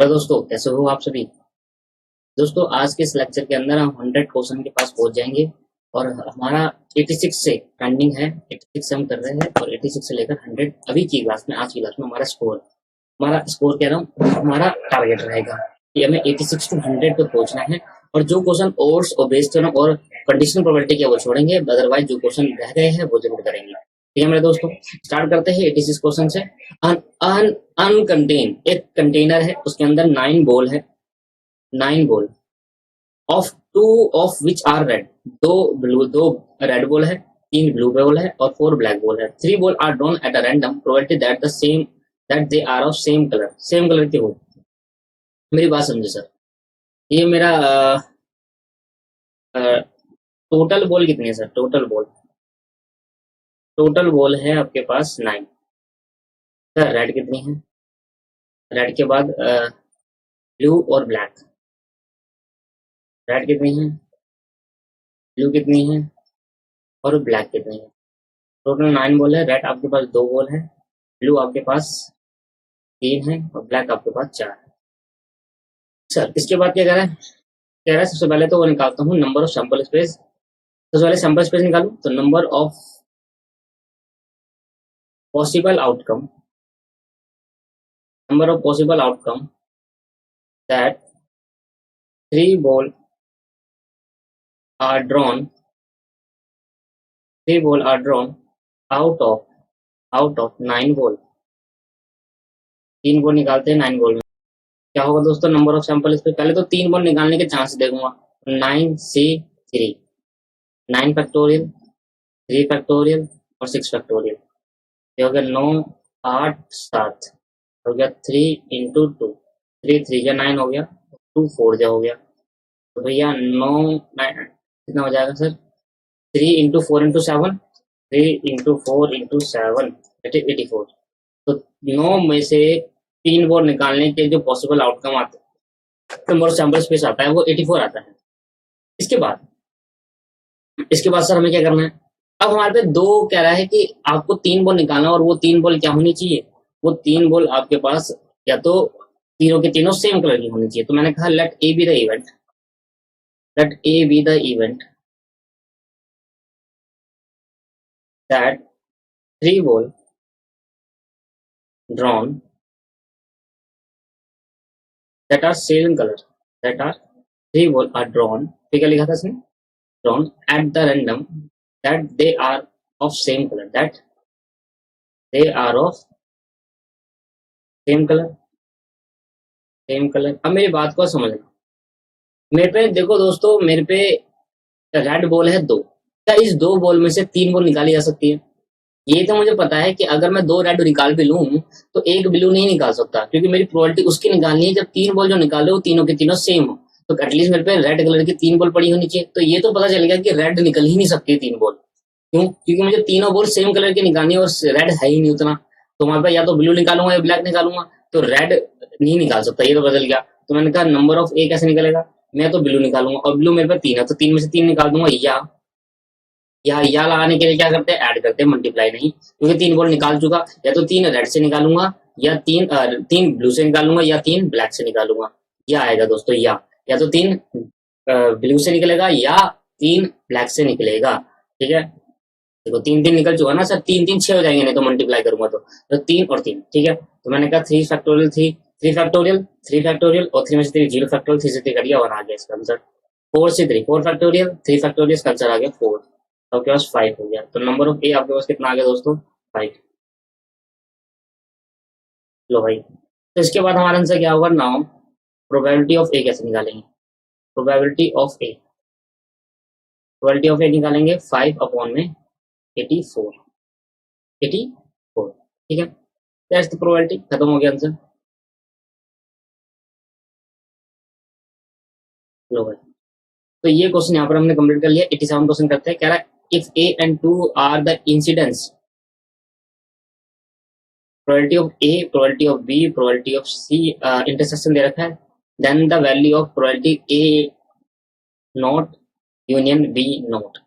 Hello दोस्तों, कैसे हो आप सभी। दोस्तों आज के इस लेक्चर के अंदर हम 100 क्वेश्चन के पास पहुंच जाएंगे और हमारा 86 से पेंडिंग है। 86 से हम कर रहे हैं और 86 से लेकर 100 अभी की क्लास में, आज की क्लास में हमारा स्कोर कह रहा हूँ, हमारा टारगेट रहेगा कि हमें 86 टू 100 पे पहुंचना है। और जो क्वेश्चन और बेस्ड और कंडीशनल प्रोबेबिलिटी के वो छोड़ेंगे, अदरवाइज जो क्वेश्चन रह गए हैं वो जरूर करेंगे। ठीक है मेरे दोस्तों, स्टार्ट करते हैं 86 क्वेश्चन से। अनकंटेन एक कंटेनर है, उसके अंदर 9 बॉल है, 9 ball of 2 of which are red. दो रेड बॉल है, 3 ब्लू बॉल है और 4 ब्लैक बॉल है। 3 ball are drawn at a random provided that they are of same colour के हो। मेरी बात समझे सर। ये मेरा टोटल बॉल कितनी है सर? टोटल बॉल है आपके पास 9 सर। रेड कितनी है? रेड के बाद ब्लू और ब्लैक। रेड कितनी है, ब्लू कितनी है और ब्लैक कितनी है? टोटल 9 बॉल है। रेड आपके पास 2 बॉल है, ब्लू आपके पास 3 है और ब्लैक आपके पास 4 है। सर इसके बाद क्या कह रहा है सबसे पहले तो वो निकालता हूँ नंबर ऑफ सैंपल स्पेस। सबसे पहले सैंपल स्पेस निकालू तो number of possible outcome that 3 ball are drawn out of 9 ball. 3 ball निकालते हैं 9 बॉल में। क्या होगा दोस्तों नंबर ऑफ सैंपल स्पेस? पहले तो 3 बॉल निकालने के चांस देखूंगा। 9 से 3, 9 फैक्टोरियल, 3 फैक्टोरियल और 6 फैक्टोरियल। ये हो गया 9, 8, 7 हो गया 3 इंटू 2, 3 3 या 9 हो गया, 2 4 जा हो गया। तो भैया 9 कितना हो जाएगा sir? 3 into 4 into 7, 3 into 4 into 7 84। तो 9 में से 3 बॉल निकालने के जो पॉसिबल आउटकम आते हैं, नंबर ऑफ सैंपल स्पेस आता है, वो 84 आता है। इसके बाद सर हमें क्या करना है? अब हमारे पे दो कह रहा है कि आपको 3 बॉल निकालना, और वो 3 बॉल क्या होनी चाहिए? वो 3 बॉल आपके पास या तो तीनों के तीनों सेम कलर की होनी चाहिए। तो मैंने कहा let A be the event that 3 ball drawn that are same colour, that are 3 ball are drawn, ठीक है लिखा था इसने, drawn at the random that they are of same colour, that they are of same colour. अब मेरी बात को समझना। मेरे पे देखो दोस्तों, मेरे पे रेड बॉल है 2। क्या इस 2 बॉल में से 3 बॉल निकाली जा सकती है? ये तो मुझे पता है कि अगर मैं 2 रेड निकाल भी लूं तो एक ब्लू नहीं निकाल सकता, क्योंकि मेरी प्रोबेबिलिटी उसकी निकालनी है जब 3 बॉल जो निकाले वो तीनों के तीनों सेम हो। तो एटलीस्ट मेरे पे रेड कलर की 3 बॉल पड़ी होनी चाहिए। तो ये तो पता चल गया कि रेड निकल ही नहीं सकती 3 बॉल। क्यों? क्योंकि मुझे तीनों बॉल सेम कलर की निकालनी है और रेड है ही नहीं उतना। तो हमारे पास या तो ब्लू निकालूंगा या ब्लैक निकालूंगा, तो रेड नहीं निकाल सकता, ये तो बदल गया। तो मैंने कहा नंबर ऑफ ए कैसे निकलेगा? मैं तो ब्लू निकालूंगा और ब्लू मेरे पास 3 है, तो 3 में से 3 निकाल दूंगा। या लगाने के लिए क्या करते हैं? ऐड करते हैं, मल्टीप्लाई नहीं, क्योंकि 3 बॉल निकाल चुका। या तो 3 रेड से निकालूंगा या 3 ब्लू से निकालूंगा या 3 ब्लैक से निकालूंगा। या आएगा दोस्तों, या तो 3 ब्लू से निकलेगा या 3 ब्लैक से निकलेगा। ठीक है, देखो 3 3 निकल चुका ना सर, 3 3 6 हो जाएंगे नहीं तो मल्टीप्लाई करूंगा तो 3 और 3। ठीक है, तो मैंने कहा 3 फैक्टोरियल 3 फैक्टोरियल और 3 में से 3 0 फैक्टोरियल, 3 से 3 कट गया, 1 आ गया इसका आंसर। 4 से 3 4 फैक्टोरियल, 3 फैक्टोरियल का आंसर आ गया 4। तो आपके पास 5 हो गया। तो नंबर ऑफ ए आपके पास कितना आ गया दोस्तों? 5। लो भाई, तो इसके बाद हमारा आंसर क्या होगा? नाउ प्रोबेबिलिटी ऑफ ए कैसे निकालेंगे? प्रोबेबिलिटी ऑफ ए निकालेंगे 5 अपॉन में 84। ठीक है, दैट्स द प्रोबेबिलिटी। खत्म हो गया आंसर। लो भाई, तो ये क्वेश्चन यहाँ पर हमने कंप्लीट कर लिया। 87 क्वेश्चन करते हैं। कह रहा है if A and 2 are the incidence, probability of A, probability of B, probability of C intersection दे रखा है, then the value of probability A not union B not,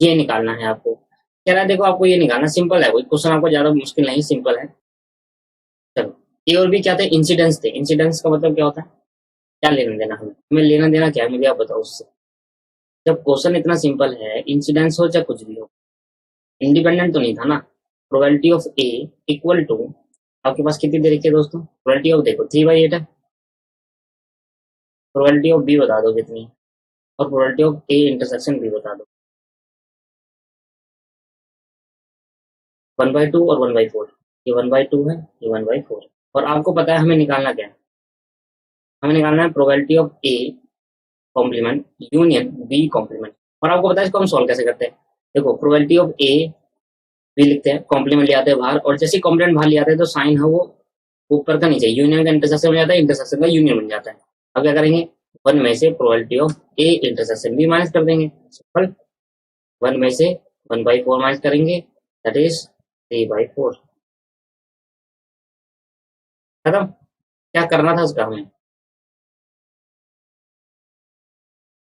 ये निकालना है आपको। कह रहा है देखो आपको ये निकालना सिंपल है, कोई क्वेश्चन आपको ज्यादा मुश्किल नहीं, सिंपल है। चलो ए और बी क्या थे? इंसिडेंस थे। इंसिडेंस का मतलब क्या होता है? क्या लेना देना हमें लेना देना क्या है, मुझे आप बताओ उससे। जब क्वेश्चन इतना सिंपल है, इंसिडेंस हो चाहे कुछ भी हो, इंडिपेंडेंट तो नहीं था ना। Probability of A equal to, आपके पास कितनी दे रखी है दोस्तों? प्रोबेबिलिटी ऑफ देखो 3/8 है। प्रोबेबिलिटी ऑफ बी बता दो कितनी, और probability of A intersection B बता दो। 1/2 और 1/4। ये 1/2 है, ये 1/4। और आपको पता है हमें निकालना क्या है? हमें निकालना है probability of A complement union B complement. और आपको पता है इसको हम सॉल्व कैसे करते हैं? देखो, प्रोबेबिलिटी ऑफ ए बी लिखते हैं, कॉम्प्लीमेंट ले आते हैं बाहर, और जैसे कॉम्प्लीमेंट बाहर ले आते हैं तो साइन है वो ऊपर का नीचे, यूनियन का इंटरसेक्शन बन जाता है, इंटरसेक्शन का यूनियन बन जाता है। अब क्या करेंगे? 1 में से probability of A intersection B minus कर देंगे, सिंपल। 1 में से 1/4 माइनस करेंगे, दैट इज 3/4। खत्म। क्या करना था उसका हमें?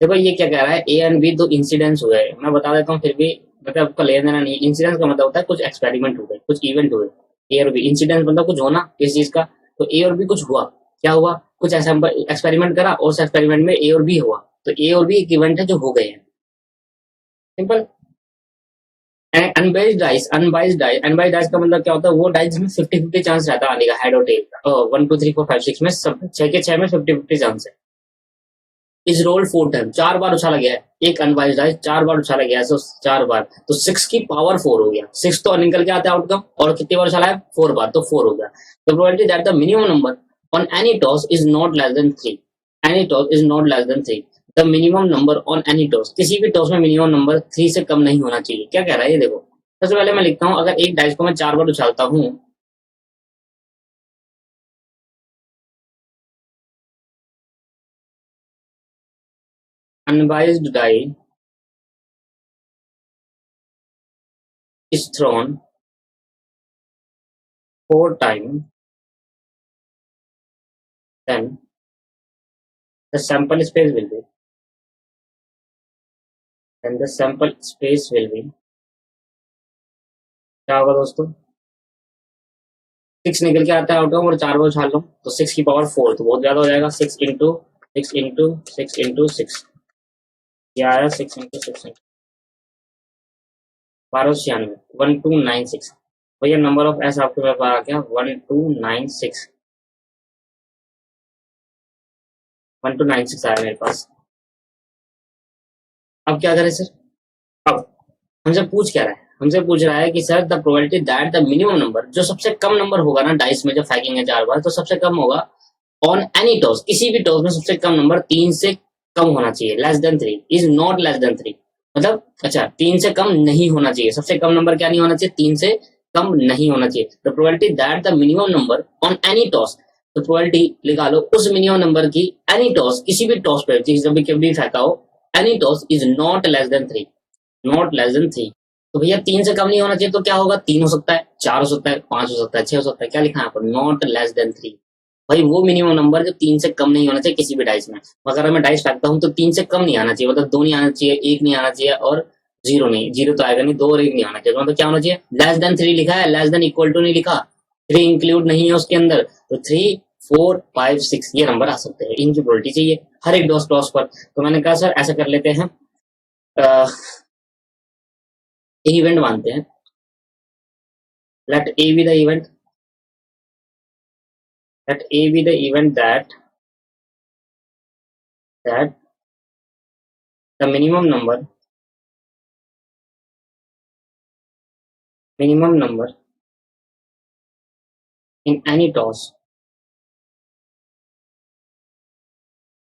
देखो ये क्या कह रहा है, ए एंड बी दो इंसिडेंट्स हुए। मैं बता देता हूँ फिर भी, मतलब आपका लेना देना नहीं। इंसिडेंस का मतलब होता है कुछ एक्सपेरिमेंट हुए, कुछ इवेंट हुए। ए और बी, इंसिडेंस मतलब कुछ होना किसी चीज का। तो ए और बी कुछ हुआ, क्या हुआ? कुछ ऐसा एक्सपेरिमेंट करा, और उस एक्सपेरिमेंट में ए और बी हुआ। तो ए और बी एक इवेंट है जो हो गए हैं, simple. Unbiased dice, unbiased dice का मतलब क्या होता है? वो डाइस जिसमें 50-50 चांस रहता है आने का, हेड और टेल का। 1 2 3 4 5 6 में, सब 6 के 6 में 50-50 चांस है। इज रोल्ड 4 टाइम, 4 बार उछाला गया है। एक अनबाइज्ड डाइस 4 बार उछाला गया है, तो 4 बार, तो 6 की पावर 4 हो गया। 6 तो निकल के आता है आउटकम, और कितनी बार उछाला है? 4 बार, तो 4 हो गया। The probability that the minimum number on any toss is not less than 3, any toss is not less than 3। The minimum number on any toss, किसी भी टॉस में मिनिमम नंबर 3 से कम नहीं होना चाहिए। क्या कह रहा है ये देखो। सबसे पहले मैं लिखता हूँ, अगर एक डाइस को मैं 4 बार उछालता हूँ, unbiased die is thrown 4 times, then the sample space will be, then the sample space will be, क्या होगा दोस्तों? 6 निकल के आता है आउटकम, और 4 बार उछाल लो तो 6 की पावर 4, तो बहुत ज्यादा हो जाएगा। 6 इंटू 6 इंटू 6 इंटू 6, क्या आया? 6 इंटू 6, 1296, 1296। भैया नंबर ऑफ एस आपके पास आ गया 1296, 1296 आया मेरे पास। अब क्या करें सर? अब हमसे पूछ क्या रहा है? हमसे पूछ रहा है कि sir the probability that the minimum number, जो सबसे कम नंबर होगा ना डाइस में, जब फेंकेंगे 4 बार, तो सबसे कम होगा ऑन एनी टॉस, किसी भी टॉस में सबसे कम नंबर 3 से कम होना चाहिए, less than 3, is not less than 3। मतलब अच्छा, 3 से कम नहीं होना चाहिए। सबसे कम नंबर क्या नहीं होना चाहिए? 3 से कम नहीं होना चाहिए। The probability that the minimum number on any toss, तो प्रोबेबिलिटी निकालो उस मिनिमम नंबर की, एनी टॉस, किसी भी टॉस पे, जब भी कभी फेंका हो, any toss is not less than 3, not less than 3। तो भैया 3 से कम नहीं होना चाहिए, तो क्या होगा? 3 हो सकता है, 4 हो सकता है, 5 हो सकता है, 6 हो सकता है। क्या लिखा है यहाँ पर? Not less than 3। भाई वो मिनिमम नंबर जो 3 से कम नहीं होना चाहिए किसी भी डाइस में। अगर मैं डाइस फेंकता हूँ तो 3 से कम नहीं आना चाहिए, मतलब 2 नहीं आना चाहिए, 1 नहीं आना चाहिए, और 0 नहीं, 0 तो आएगा नहीं, 2 और 1 नहीं आना चाहिए। मतलब क्या होना चाहिए? लेस देन 3 लिखा है, लेस देन इक्वल टू नहीं लिखा, 3 इंक्लूड नहीं है उसके अंदर, तो 3 4 5 6 ये नंबर आ सकते हैं। इनकी प्रोबेबिलिटी चाहिए हर एक डॉस टॉस पर। तो मैंने कहा सर ऐसा कर लेते हैं, इवेंट मानते हैं, let A be the event, let A be the event that the minimum number in any toss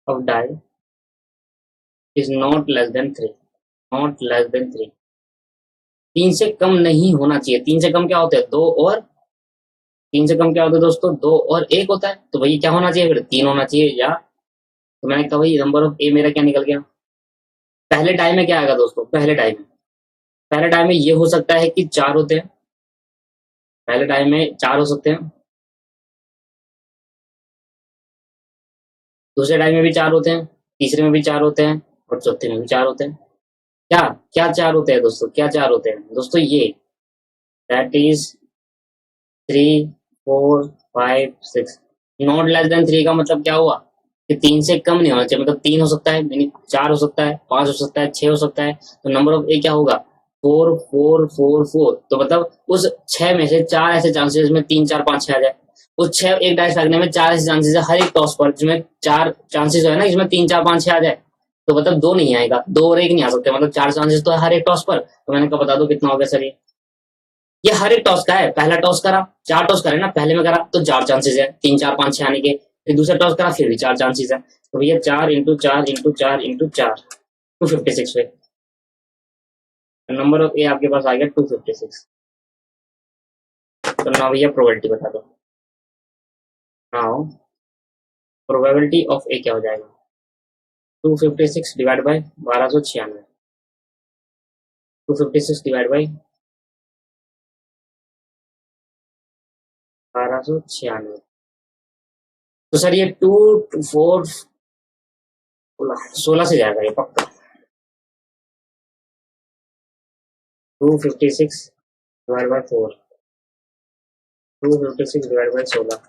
of die is not less than 3, not less than 3। 3 से कम नहीं होना चाहिए। 3 से कम क्या होता है? 2 और 3 से कम क्या होता है दोस्तों? 2 और 1 होता है। तो भैया क्या होना चाहिए? फिर 3 होना चाहिए, या तो मैंने कहा भाई नंबर ऑफ ए मेरा क्या निकल गया? पहले टाइम में क्या आएगा दोस्तों? पहले टाइम में ये हो सकता है कि 4 होते हैं, पहले टाइम में 4 हो सकते हैं, दूसरे टाइम में भी 4 होते हैं, तीसरे में भी 4 होते हैं, और चौथे में भी 4 होते हैं। क्या क्या 4 होते हैं दोस्तों? क्या 4 होते हैं दोस्तों? ये that is 3 4 5 6। Not less than 3 का मतलब क्या हुआ कि 3 से कम नहीं होना चाहिए, मतलब 3 हो सकता है, यानी 4 हो सकता है, 5 हो सकता है, 6 हो सकता है। तो नंबर ऑफ ए क्या होगा, 4 4 4 4। तो मतलब उस 6 में से 4 ऐसे चांसेस में 3 4 5 6 आ जाए। उस 6 एक डाइस फेंकने में 4 ऐसे चांसेस है हर एक टॉस पर, जिसमें 4 चांसेस है ना, इसमें 3 4 5 6 आ जाए। तो मतलब दो नहीं आएगा, दो और एक नहीं आ सकते, मतलब 4 चांसेस तो है हर एक टॉस पर। तो मैंने कहा बता दो कितना हो गया सर ये हर एक टॉस का है। पहला टॉस करा, 4 टॉस करे ना, पहले में करा तो 4 चांसेस है 3 4 5 6 आने के। फिर दूसरा टॉस करा फिर भी 4 चांसेस है। तो भैया 4 इंटू 4 इंटू 4 इंटू 4 256 पे नंबर ऑफ ए आपके पास आ गया 256। तो ना भैया प्रोबेबिलिटी बता दो। नाउ प्रोबेबिलिटी ऑफ ए क्या हो जाएगा, 256 डिवाइड बाई 1296। 256 divide by 1296। तो सर ये 2 4 16 से जाएगा ये पक्का। 256 डिवाइड बाई 4, 256 डिवाइड बाई 16।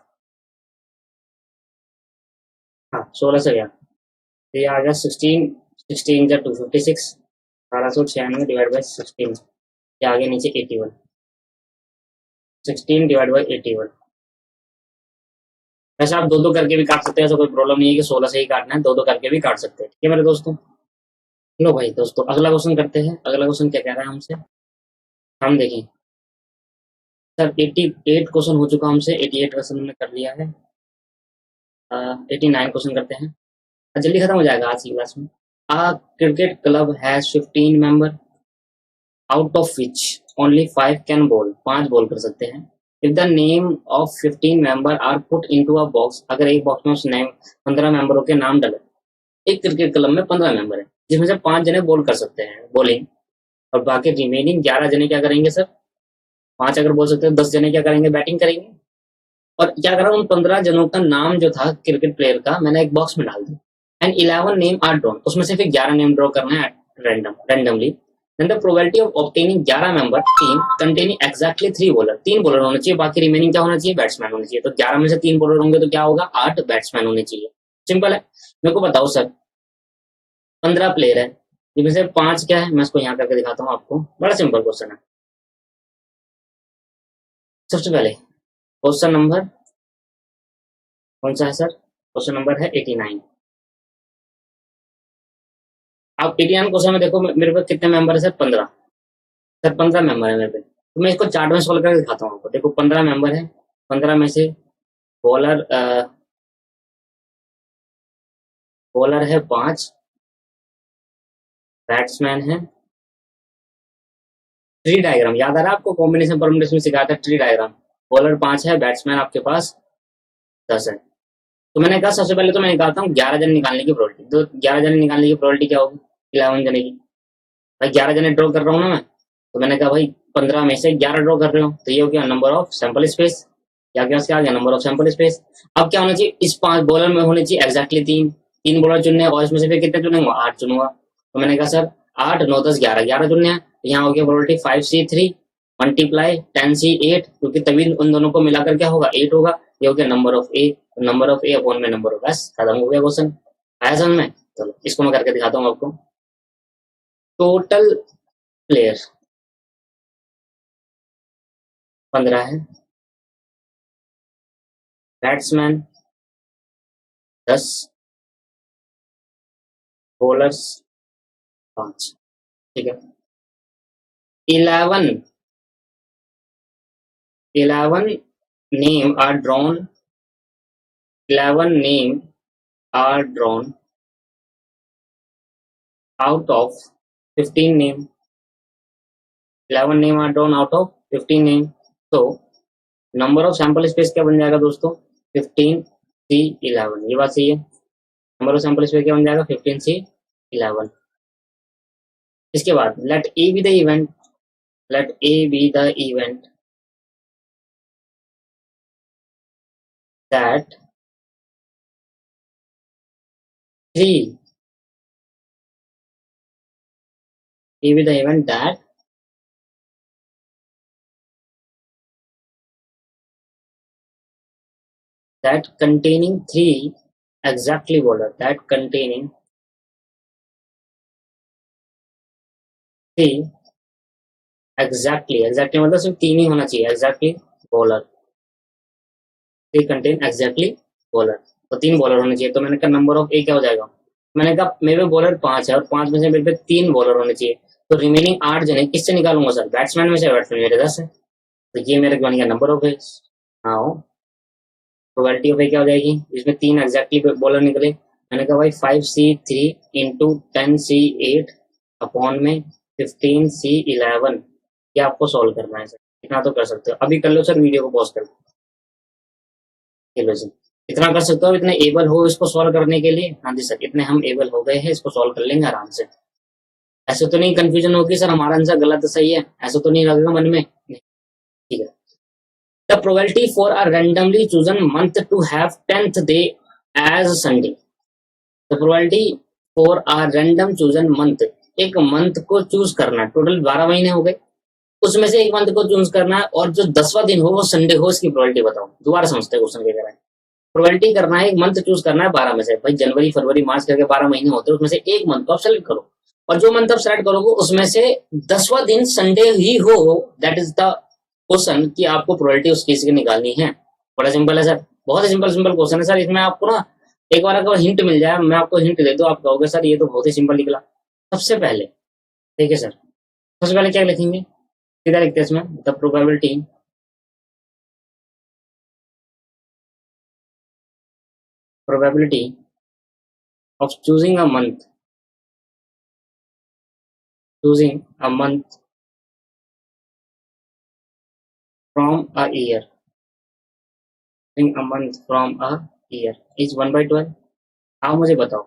हाँ 16 से गया तो ये आ गया 16। 16 जा 256, 1296 डिवाइड बाई 16। ये आगे नीचे 81। 16 डिवाइड बाई 81। वैसे आप दो दो करके भी काट सकते हैं, ऐसा कोई प्रॉब्लम नहीं है कि 16 से ही काटना है, दो दो करके भी काट सकते हैं। ठीक है मेरे दोस्तों। लो भाई दोस्तों अगला क्वेश्चन करते हैं। अगला क्वेश्चन क्या कह रहा है हमसे, हम देखें। सर 88 क्वेश्चन हो चुका हमसे, 88 क्वेश्चन हमने कर लिया है। 89 क्वेश्चन करते हैं, जल्दी खत्म हो जाएगा आज की क्लास में। A cricket club has 15 member out of which only 5 can ball, 5 ball कर सकते हैं। If the name of 15 member are put into a box, अगर एक बॉक्स में उस नेम 15 मेंबरों के नाम डले। एक क्रिकेट क्लब में 15 मेंबर है, जिसमें से 5 जने बॉल कर सकते हैं बॉलिंग, और बाकी रिमेनिंग 11 जने क्या करेंगे सर, 5 अगर बोल सकते हैं 10 जने क्या करेंगे, बैटिंग करेंगे। और क्या करा, उन 15 जनों का नाम जो था क्रिकेट प्लेयर का मैंने एक बॉक्स में डाल दिया। एंड 11 नेम आर ड्रॉन, उसमें से फिर 11 नेम ड्रॉ करना है randomly. Then the probability of obtaining 11 member team containing exactly 3 bowler, 3 bowler होने चाहिए, बाकी रिमेनिंग क्या होना चाहिए, बैट्समैन होने चाहिए। तो 11 में से 3 बॉलर होंगे तो क्या होगा, 8 बैट्समैन होने चाहिए। सिंपल है। मेरे को बताओ सर 15 प्लेयर है, जिनमें से 5 क्या है, मैं इसको यहाँ करके दिखाता हूँ आपको, बड़ा सिंपल क्वेश्चन है। सबसे पहले क्वेश्चन नंबर कौन सा है सर, क्वेश्चन नंबर है 89। अब 89 क्वेश्चन में देखो मेरे पास कितने मेंबर है सर, 15। सर 15 मेंबर है मेरे पे, तो मैं इसको चार्ट में सोल्व करके दिखाता हूँ आपको। देखो 15 मेंबर है, 15 में से बॉलर बॉलर है 5, बैट्समैन है। ट्री डायग्राम याद आ रहा है आपको, कॉम्बिनेशन परमुटेशन में सिखाया था ट्री डायग्राम। बॉलर 5 है, बैट्समैन आपके पास 10 है। तो मैंने कहा सबसे पहले तो मैं निकालता हूँ 11 जन निकालने की प्रोबेबिलिटी। तो 11 जन निकालने की प्रोबेबिलिटी क्या होगी, 11 जने की। भाई 11 जने ड्रॉ कर रहा हूँ ना मैं, तो मैंने कहा भाई 15 में से 11 ड्रॉ कर रहे हो, तो ये हो गया नंबर ऑफ सैंपल स्पेस। या क्या आ गया, नंबर ऑफ सैंपल स्पेस। अब क्या होना चाहिए, इस 5 बॉलर में होने चाहिए एग्जैक्टली 3। 3 बॉलर चुनने हैं, और इसमें से फिर कितने चुनेंगे, 8 चुनूंगा। तो मैंने कहा सर 8 9 10 11, 11 चुनने हैं। तो यहाँ हो गया प्रोबेबिलिटी 5C3 मल्टीप्लाई 10C8, क्योंकि तभी उन दोनों को मिलाकर क्या होगा, 8 होगा। ये हो गया number of A, number of A upon में नंबर ऑफ एस, खत्म हो गया क्वेश्चन। आया समझ में। चलो इसको मैं करके दिखाता हूँ आपको। टोटल प्लेयर 15 है, बैट्समैन 10, बॉलर्स 5। ठीक है। 11 11 name are drawn, 11 name are drawn out of 15 name, 11 name are drawn out of 15 name. तो नंबर ऑफ सैंपल स्पेस क्या बन जाएगा दोस्तों, 15C11, ये बात सही है। नंबर ऑफ सैंपल स्पेस क्या बन जाएगा, 15C11। इसके बाद let A be the event, let A be the event that 3, A be the event that that containing three exactly bowler, that containing three exactly मतलब सिर्फ तीन ही होना चाहिए exactly bowler, three contain exactly bowler, तो तीन bowler होने चाहिए। तो मैंने कहा नंबर ऑफ ए क्या हो जाएगा, मैंने कहा मेरे पे बॉलर 5 है और 5 में से मेरे पे 3 बॉलर होने चाहिए, तो रिमेनिंग 8 जने किससे निकालूंगा सर, बैट्समैन में से, बैट्समैन मेरे 10 है, तो ये मेरे बन गया नंबर ऑफ ए। हाँ, प्रोबेबिलिटी ऑफ ए क्या हो जाएगी, इसमें 3 एग्जैक्टली बॉलर निकले, मैंने कहा भाई 5C3 इंटू 10C8 अपॉन में 15C11, ये आपको सॉल्व करना है सर, इतना तो कर सकते हो, अभी कर लो सर, वीडियो को पॉज कर लो जी, इतना कर सकते हो, इतने एबल हो इसको सॉल्व करने के लिए, हाँ जी सर इतने हम एबल हो गए हैं, इसको सॉल्व कर लेंगे आराम से, ऐसे तो नहीं कंफ्यूजन होगी सर हमारा आंसर गलत है सही है, ऐसा तो नहीं लगेगा मन में, ठीक है। The probability for a randomly chosen month to have 10th day as Sunday. The probability for a random chosen month, एक मंथ को चूज करना, टोटल 12 महीने हो गए, उसमें से एक मंथ को चूज करना है और जो 10वां दिन हो वो संडे हो, इसकी प्रोबेबिलिटी बताओ। दोबारा समझते हैं क्वेश्चन के करें, प्रोबेबिलिटी करना है, एक मंथ चूज करना है 12 में से, भाई जनवरी फरवरी मार्च करके 12 महीने होते हैं, उसमें से एक मंथ को आप सेलेक्ट करो और जो मंथ आप सेलेक्ट करोगे उसमें से 10वां दिन संडे ही हो, दैट इज द क्वेश्चन कि आपको प्रोबेबिलिटी उस चीज की निकालनी है। बड़ा सिंपल है सर, बहुत ही सिंपल क्वेश्चन है सर, इसमें आपको ना एक बार अगर हिंट मिल जाए, मैं आपको हिंट दे दूं, आप कहोगे सर ये तो बहुत ही सिंपल निकला। सबसे पहले ठीक है सर, सबसे पहले क्या लिखेंगे, सीधा लिखते हैं इसमें, the probability of choosing a month from a year, a month from a year is 1/12। आप मुझे बताओ,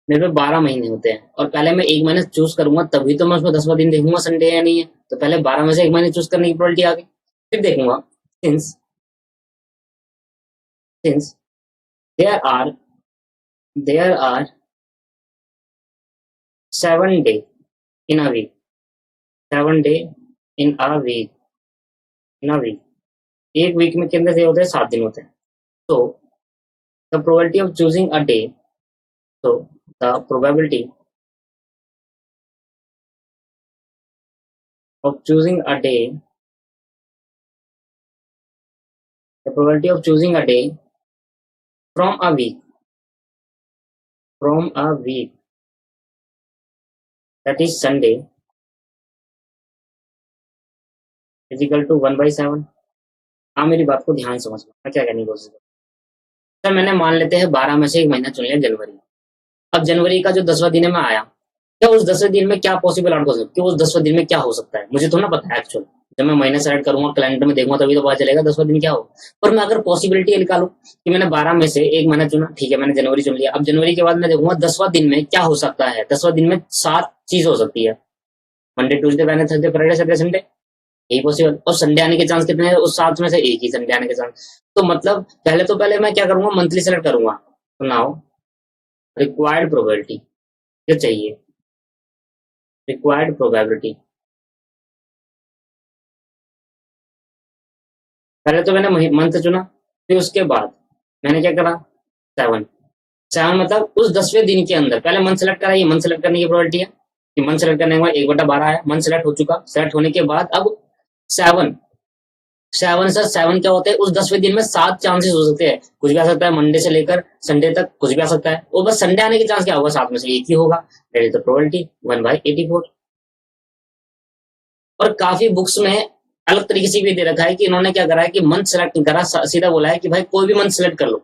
मेरे पे 12 महीने होते हैं और पहले मैं एक महीने चूज करूंगा तभी तो मैं उसमें 10वां दिन देखूंगा संडे या नहीं है, तो पहले 12 में से एक महीने चूज करने की प्रोबेबिलिटी आ गई, फिर देखूंगा since since there are there are 7 day in a week, 7 day in a week, एक वीक में कितने डे होते हैं, 7 दिन होते हैं, तो the probability of choosing a day, so the probability of choosing a day, the probability of choosing a day from a week, that is Sunday, is equal to 1/7। हाँ मेरी बात को ध्यान समझना, मैं क्या कहने की कोशिश कर, सर मैंने मान लेते हैं 12 में से एक महीना चुन लिया जनवरी, अब जनवरी का जो 10वां दिन है मैं आया, क्या उस 10वें दिन में क्या पॉसिबल आउट हो सकता है, उस 10वें दिन में क्या हो सकता है मुझे तो ना पता है एक्चुअल, जब मैं महीना सेलेक्ट करूंगा कैलेंडर में देखूंगा तभी तो पता चलेगा 10वां दिन क्या हो, पर मैं अगर पॉसिबिलिटी निकालू कि मैंने 12 में से एक महीना चुना, ठीक है मैंने जनवरी चुन लिया, अब जनवरी के बाद मैं देखूंगा 10वां दिन में क्या हो सकता है, 10वां दिन में 7 चीज हो सकती है, Monday Tuesday Wednesday Thursday Friday Saturday Sunday, यही पॉसिबल, और संडे आने के चांस कितने हैं, उस 7 में से एक ही संडे आने के चांस, तो मतलब पहले मैं क्या करूंगा, मंथली सेलेक्ट करूंगा, तो नाउ रिक्वायर्ड प्रोबेबिलिटी क्या चाहिए, रिक्वायर्ड प्रोबेबिलिटी, पहले तो मैंने मंथ चुना, फिर उसके बाद मैंने क्या करा, 7 मतलब उस 10वें दिन के अंदर, पहले मंथ सेलेक्ट करा, ये मंथ सेलेक्ट करने की प्रोबेबिलिटी है कि मंथ सेलेक्ट करने के बाद 1/12 है, मंथ सेलेक्ट हो चुका, सेलेक्ट होने के बाद अब 7 से 7 क्या होते हैं, उस 10वें दिन में 7 चांसेस हो सकते हैं, कुछ भी आ सकता है, मंडे से लेकर संडे तक कुछ भी आ सकता है, वो बस संडे आने के चांस क्या होगा, 7 में से एक ही होगा, दैट इज द प्रोबेबिलिटी 1/84। और काफी बुक्स में अलग तरीके से भी दे रखा है कि इन्होंने क्या करा है कि मंथ सेलेक्ट नहीं करा, सीधा बोला है कि भाई कोई भी मंथ सेलेक्ट कर लो,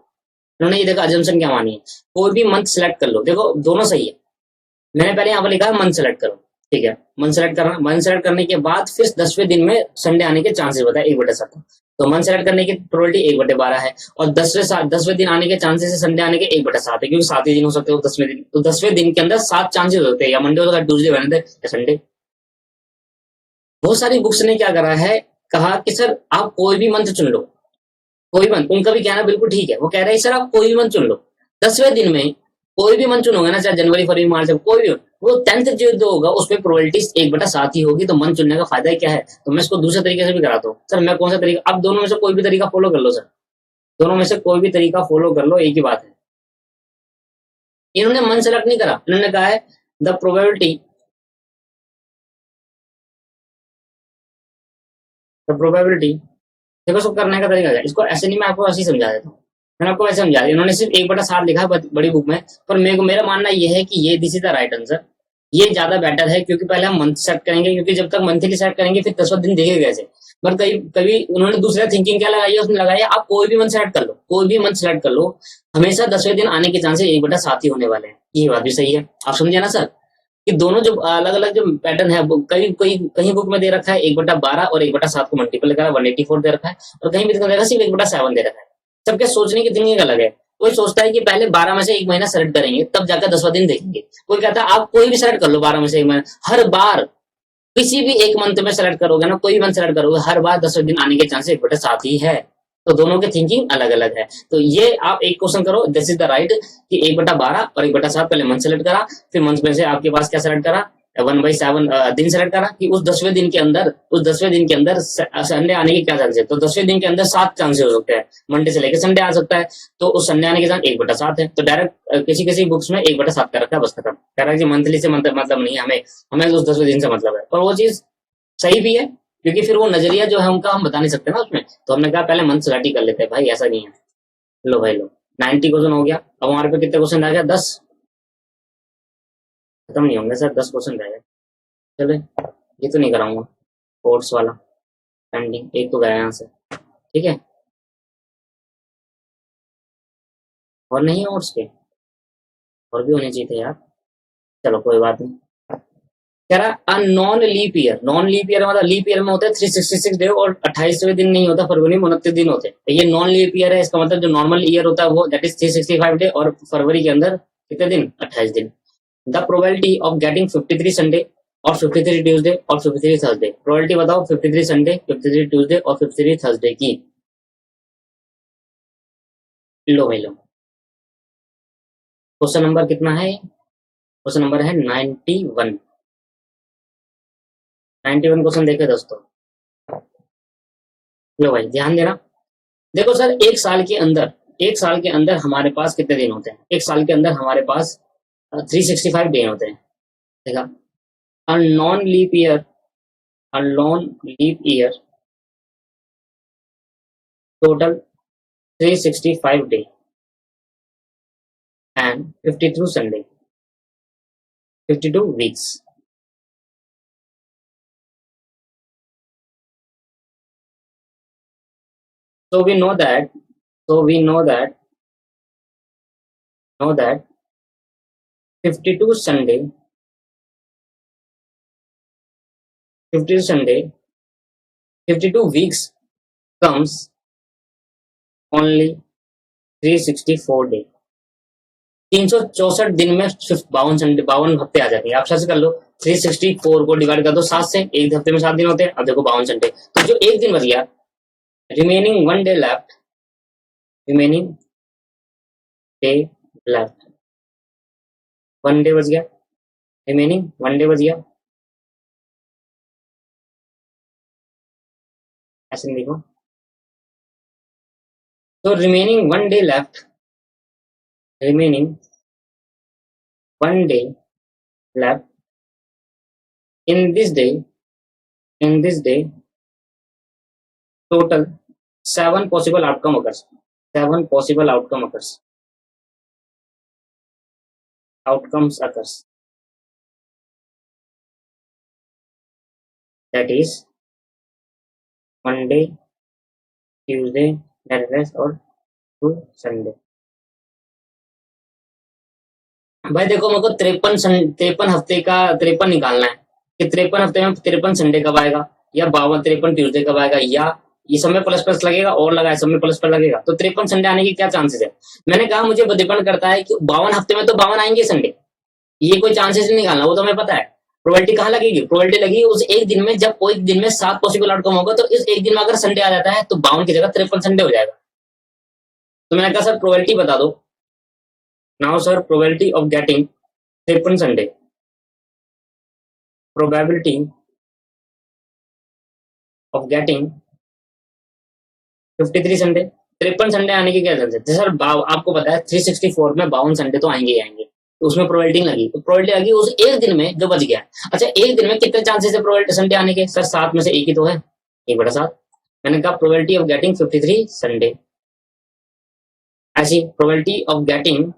इन्होंने ये देखा अजम्पशन क्या मानी है, कोई भी मंथ सेलेक्ट कर लो, देखो दोनों सही है, मैंने पहले यहाँ पर लिखा है मंथ सेलेक्ट करो, ठीक है मंथ सेलेक्ट करना, मंथ सेलेक्ट करने के बाद फिर 10वें दिन में संडे आने के चांसेस बताए 1/7, तो मंथ सेलेक्ट करने की प्रोबेबिलिटी 1/12 है, और 10वें दिन आने के चांसेस है संडे आने के 1/7 है, क्योंकि 7 ही दिन हो सकते हो 10वें दिन, तो 10वें दिन के अंदर 7 चांसेस होते हैं, या मंडे होगा ट्यूजडे वेडनेसडे या संडे। बहुत सारी बुक्स ने क्या करा है, कहा कि सर आप कोई भी मंथ चुन लो, कोई मंथ, उनका भी कहना बिल्कुल ठीक है, वो कह रहे हैं सर आप कोई भी मंथ चुन लो, 10वें दिन में कोई भी मंथ चुनोगे ना, चाहे जनवरी फरवरी मार्च कोई भी, वो 10th जो होगा उसमें प्रोबेबिलिटी 1/7 ही होगी, तो मंथ चुनने का फायदा क्या है, तो मैं इसको दूसरे तरीके से भी कराता हूँ, सर मैं कौन सा तरीका, आप दोनों में से कोई भी तरीका फॉलो कर लो सर, दोनों में से कोई भी तरीका फॉलो कर लो, एक ही बात है। इन्होंने मंथ सेलेक्ट नहीं करा, इन्होंने कहा है द प्रोबेबिलिटी देखो इसको करने का तरीका क्या है, इसको ऐसे नहीं, मैं आपको ऐसे ही समझा देता हूँ। मैंने आपको ऐसे समझा दिया, इन्होंने सिर्फ 1/7 लिखा है बड़ी बुक में, पर मेरा मानना ये है कि ये this is the right answer, ये ज्यादा बेटर है, क्योंकि पहले हम मंथ सेट करेंगे, क्योंकि जब तक मंथली सेट करेंगे फिर 10वां दिन देखेगा कैसे। पर कई कभी उन्होंने दूसरा थिंकिंग क्या लगाई है, उसने लगाई है आप कोई भी मंथ सेलेक्ट कर लो, कोई भी मंथ सेलेक्ट कर लो, हमेशा 10वें दिन आने के चांसेस 1/7 ही होने वाले हैं। ये बात भी सही है, आप समझे ना सर, कि दोनों जो अलग अलग जो पैटर्न है, कहीं कहीं कहीं बुक में दे रखा है 1/12 और 1/7 को मल्टीपल करा 184 दे रखा है, और कहीं भी देखा सिर्फ 1/7 दे रखा है। सबके सोचने की थिंकिंग अलग है। कोई सोचता है कि पहले 12 में से एक महीना सेलेक्ट करेंगे तब जाकर 10वां दिन देखेंगे। कोई कहता है आप कोई भी सेलेक्ट कर लो 12 में से एक महीना, हर बार किसी भी एक मंथ में सेलेक्ट करोगे ना, कोई भी मंथ सेलेक्ट करोगे, हर बार 10वें दिन आने के चांसेस 1/7 ही है। तो दोनों की थिंकिंग अलग अलग है। तो ये आप एक क्वेश्चन करो, दिस इज द राइट, कि 1/12 और 1/7 पहले मंथ सेलेक्ट करा, फिर मंथ में से आपके पास क्या सेलेक्ट करा, 1/7 दिन सेलेक्ट करा, कि उस 10वें दिन के अंदर संडे आने के क्या चांसेस है। तो 10वें दिन के अंदर 7 चांसेस हो सकते हैं, मंडे से लेकर संडे आ सकता है, तो उस संडे आने के चांस 1/7 है। तो डायरेक्ट किसी किसी बुक्स में 1/7 का रखा है, बस खत्म। कह रहा है कि मंथली से मतलब नहीं, हमें हमें उस 10वें दिन से मतलब है, पर वो चीज सही भी है, क्योंकि फिर वो नजरिया जो है उनका हम बता नहीं सकते ना उसमें। तो हमने कहा पहले मंथ सेलेक्ट ही कर लेते हैं भाई, ऐसा नहीं है। लो भाई लो, 90 क्वेश्चन हो गया। अब हमारे पे कितने क्वेश्चन रह गया, 10, खत्म नहीं होंगे सर, 10 क्वेश्चन रह गए। चले, ये तो नहीं कराऊंगा, कोर्स वाला पेंडिंग एक तो गया यहाँ से, ठीक है, और नहीं है और के, और भी होने चाहिए थे यार। चलो कोई बात नहीं। कह रहा non leap year, non leap year मतलब लीप ईयर में होते हैं 366 डे और 28वें दिन नहीं होता, फरवरी में 29 दिन होते हैं। तो ये नॉन लीप ईयर है, इसका मतलब जो नॉर्मल ईयर होता है वो दैट इज 365 डे, और फरवरी के अंदर कितने दिन, 28 दिन। The probability of getting 53 Sunday और 53 ट्यूसडे और 53 थर्सडे, प्रोबेबिलिटी बताओ 53 संडे, 53 ट्यूसडे और 53 थर्सडे की। लो भाई लो, क्वेश्चन नंबर कितना है, क्वेश्चन नंबर है 91। 91 क्वेश्चन देखे दोस्तों। लो भाई ध्यान देना। देखो सर, एक साल के अंदर हमारे पास कितने दिन होते हैं, एक साल के अंदर हमारे पास 365 डे होते हैं, ठीक है। A non leap year, a non leap year total 365 day and 52 Sunday, 52 weeks. So we know that, so we know that 52 Sunday, 52 Sunday, 52 weeks comes only 364 day। 364 दिन में सिर्फ 52 संडे, 52 हफ्ते आ जाते हैं। आप सर्च कर लो, 364 को डिवाइड कर दो 7 से, एक हफ्ते में 7 दिन होते हैं। अब देखो 52 संडे, तो जो एक दिन बच गया, remaining one day left, remaining day left, one day बच गया, रिमेनिंग वन डे बच गया। ऐसे नहीं देखो, तो remaining one day left, remaining one day left in this day, in this day total 7 possible outcome occurs, 7 possible outcomes occurs, that is Monday, Tuesday, Wednesday और Sunday। भाई देखो, मेरे को 53 हफ्ते का 53 निकालना है, कि 53 हफ्ते में 53 संडे कब आएगा, या 53 ट्यूसडे कब आएगा, या ये सब में प्लस प्लस लगेगा और लगाए सब में प्लस प्लस लगेगा, तो 53 संडे आने के क्या चांसेस है। मैंने कहा मुझे डिपेंड करता है कि 52 हफ्ते में तो 52 आएंगे संडे, ये कोई चांसेस नहीं निकालना, वो तो हमें पता है। प्रोबेबिलिटी कहाँ लगेगी, प्रोबेबिलिटी लगेगी उस एक दिन में, जब कोई दिन में 7 पॉसिबल आउटकम होगा, तो इस एक दिन में अगर संडे आ जाता है तो 52 की जगह 53 संडे हो जाएगा। तो मैंने कहा सर प्रोबेबिलिटी बता दो। Now sir, probability of getting 53 Sunday, probability of getting 53 Sunday, 53 Sunday आने की क्या चांसेस है सर? आपको पता है 364 में 52 संडे तो आएंगे ही आएंगे, तो उसमें प्रोबेबिलिटी लगी, तो प्रोबेबिलिटी लगी उस एक दिन में जो बच गया। अच्छा, एक दिन में कितने चांसेस है प्रोबेबिलिटी संडे आने के? सर 7 में से एक ही तो है, 1/7। मैंने कहा प्रोबेबिलिटी ऑफ गेटिंग 53 संडे, ऐसी प्रोबेबिलिटी ऑफ गेटिंग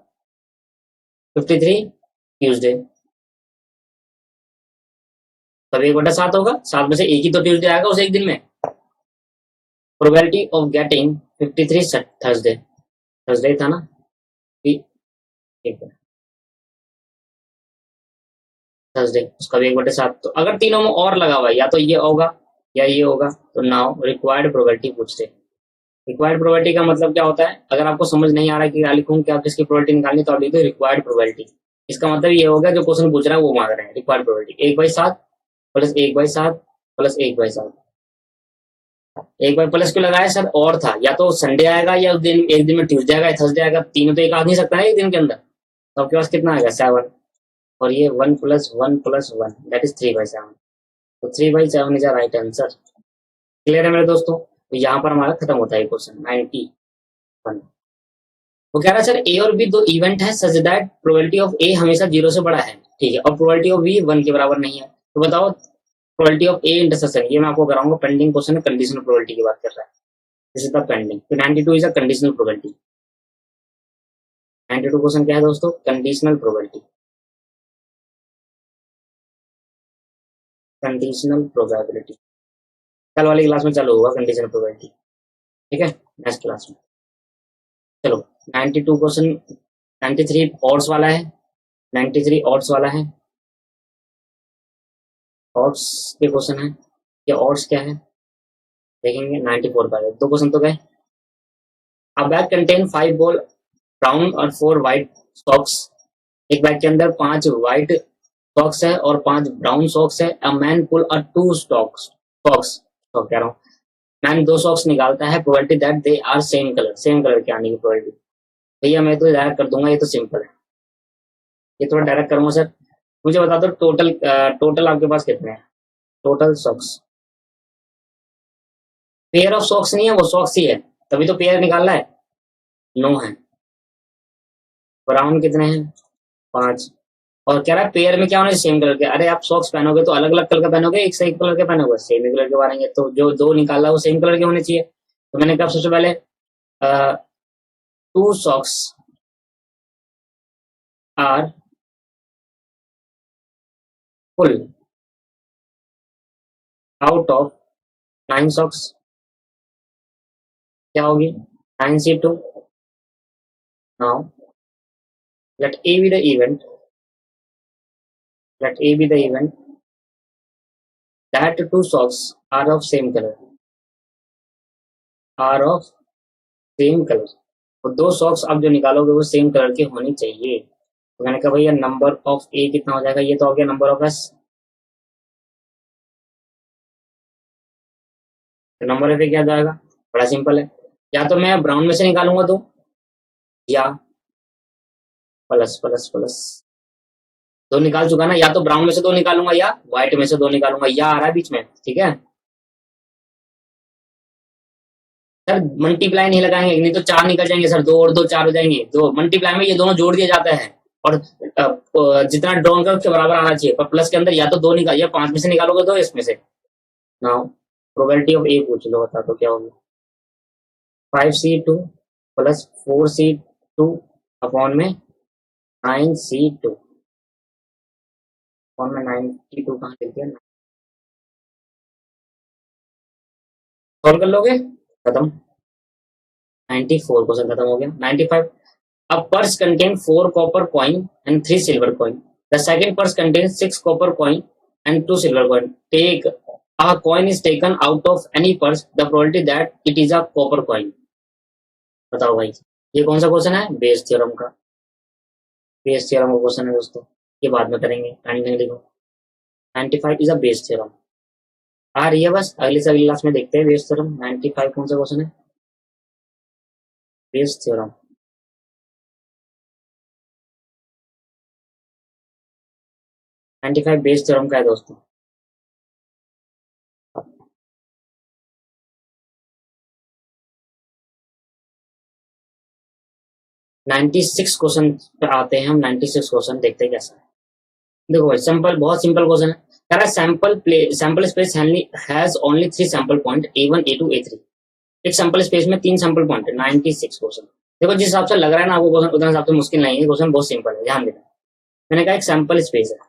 53 ट्यूसडे, तब 1/7 होगा। 7 में से एक ही तो ट्यूसडे आएगा उस एक दिन में। Probability of getting 53 Thursday, Thursday था ना, ठीक है, थर्सडे, उसका भी 1/7। तो अगर तीनों में और लगा हुआ है, या तो ये होगा या ये होगा, तो नाउ रिक्वायर्ड प्रोबेबिलिटी पूछते हैं। रिक्वायर्ड प्रोबेबिलिटी का मतलब क्या होता है? अगर आपको समझ नहीं आ रहा कि क्या लिखूं, क्या किसकी प्रोबेबिलिटी निकालनी, तो आप लिख दो रिक्वायर्ड प्रोबेबिलिटी। इसका मतलब ये होगा जो क्वेश्चन पूछ रहा है वो मांग रहे हैं रिक्वायर्ड प्रोबेबिलिटी। 1/7 plus 1/7 plus 1/7। एक बार प्लस क्यों लगाया सर? और था, या तो संडे आएगा या उस दिन एक दिन में ट्यूसडे आएगा या थर्सडे आएगा, तीनों तो एक आ नहीं सकता है एक दिन के अंदर। तो आपके पास कितना आएगा? 7। और ये 1 + 1 + 1 दैट इज 3/7। तो 3/7 is a right answer. Clear है मेरे दोस्तों? तो यहाँ पर हमारा खत्म होता है क्वेश्चन 91। वो कह रहा है सर ए और बी दो इवेंट है सच दैट प्रोबेबिलिटी ऑफ ए हमेशा 0 से बड़ा है, ठीक है, और प्रोबेबिलिटी ऑफ बी 1 के बराबर नहीं है, तो बताओ प्रोबेबिलिटी ऑफ ए इंटरसेक्शन। ये मैं आपको कराऊंगा, पेंडिंग क्वेश्चन है, कंडीशनल प्रोबेबिलिटी की बात कर रहा है। This is the pending. तो 92 is a conditional probability. 92 question क्या है दोस्तों? Conditional probability. कंडीशनल प्रोबेबिलिटी कल वाली क्लास में चालू होगा कंडीशनल प्रोबेबिलिटी, ठीक है, नेक्स्ट क्लास में। चलो 92 क्वेश्चन, 93 ऑड्स वाला है, 93 ऑड्स वाला है, ऑड्स के क्वेश्चन है। ये ऑड्स क्या है देखेंगे। 94 का है, दो क्वेश्चन तो गए। अ बैग कंटेन 5 बॉल ब्राउन और 4 व्हाइट सॉक्स। एक बैग के अंदर 5 व्हाइट सॉक्स है और 5 ब्राउन सॉक्स है। A man pull a 2 socks socks sock कह रहा हूँ। मैन 2 सॉक्स निकालता है, probability that they are same colour, same colour के आने की प्रोबेबिलिटी। भैया मैं तो डायरेक्ट कर दूंगा, ये तो सिंपल है, ये थोड़ा डायरेक्ट करूंगा सर। मुझे बता दो टोटल, टोटल आपके पास कितने हैं? Total socks, pair of socks नहीं है, वो सॉक्स ही है, तभी तो पेयर निकालना है। 9 है। ब्राउन कितने हैं? 5। और कह रहा है पेयर में क्या होना चाहिए? सेम कलर के। अरे आप सॉक्स पहनोगे तो अलग अलग कलर का पहनोगे, एक से एक कलर के पहनोगे? सेम ही कलर के मारेंगे, तो जो दो निकाला वो सेम कलर के होने चाहिए। तो मैंने कहा सबसे पहले 2 socks are pull out of 9 socks, क्या होगी? 9C2। Now let A be the event, let A be the event that 2 socks are of same color, are of same color। तो 2 सॉक्स आप जो निकालोगे वो सेम कलर के होनी चाहिए। तो मैंने कहा भैया नंबर ऑफ ए कितना हो जाएगा? ये तो हो गया नंबर ऑफ एस। तो नंबर ऑफ ए क्या जाएगा? बड़ा सिंपल है, या तो मैं ब्राउन में से निकालूंगा दो, या प्लस प्लस प्लस दो निकाल चुका ना, या तो ब्राउन में से दो निकालूंगा या व्हाइट में से दो निकालूंगा, या आ रहा है बीच में, ठीक है। सर मल्टीप्लाई नहीं लगाएंगे, नहीं तो 4 निकल जाएंगे सर, 2 और 2 4 हो जाएंगे। तो मल्टीप्लाई में ये दोनों जोड़ दिया जाता है, और जितना ड्रॉ कर उसके बराबर आना चाहिए, पर प्लस के अंदर या तो 2 निकाल, या 5 में से निकालोगे 2 इसमें से। नाउ प्रोबेबिलिटी ऑफ ए पूछ लो, बता तो क्या होगी? 5C2 प्लस 4C2 अपॉन में 9C2, अपॉन में 92 कहाँ लिख दिया? सॉल्व कर लोगे, खत्म। 94 क्वेश्चन खत्म हो गया। 95, a purse contains 4 copper coin and 3 silver coin. The second purse contains 6 copper coin and 2 silver coin. Take a coin is taken out of any purse. The probability that it is a copper coin. बताओ भाई, ये कौन सा question है? Bayes theorem का। Bayes theorem का question है दोस्तों, ये बाद में करेंगे, टाइम नहीं लिखो। 95 इज अ बेस थ्योरम। आ रही है बस, अगली से अगली क्लास में देखते हैं बेस थ्योरम। 95 कौन सा क्वेश्चन है? Bayes theorem. 95 बेस थ्योरम का है दोस्तों। 96 क्वेश्चन पे आते हैं हम। 96 क्वेश्चन देखते हैं कैसा है। देखो भाई सिंपल, बहुत सिंपल क्वेश्चन है। कह रहा है sample space has only 3 sample point A1 A2 A3। एक सैंपल स्पेस में 3 सैंपल पॉइंट है। 96 क्वेश्चन। देखो जिस हिसाब से लग रहा है ना आपको क्वेश्चन, उतना हिसाब से मुश्किल नहीं है। क्वेश्चन बहुत सिंपल है, ध्यान देना। मैंने कहा एक सैंपल स्पेस है।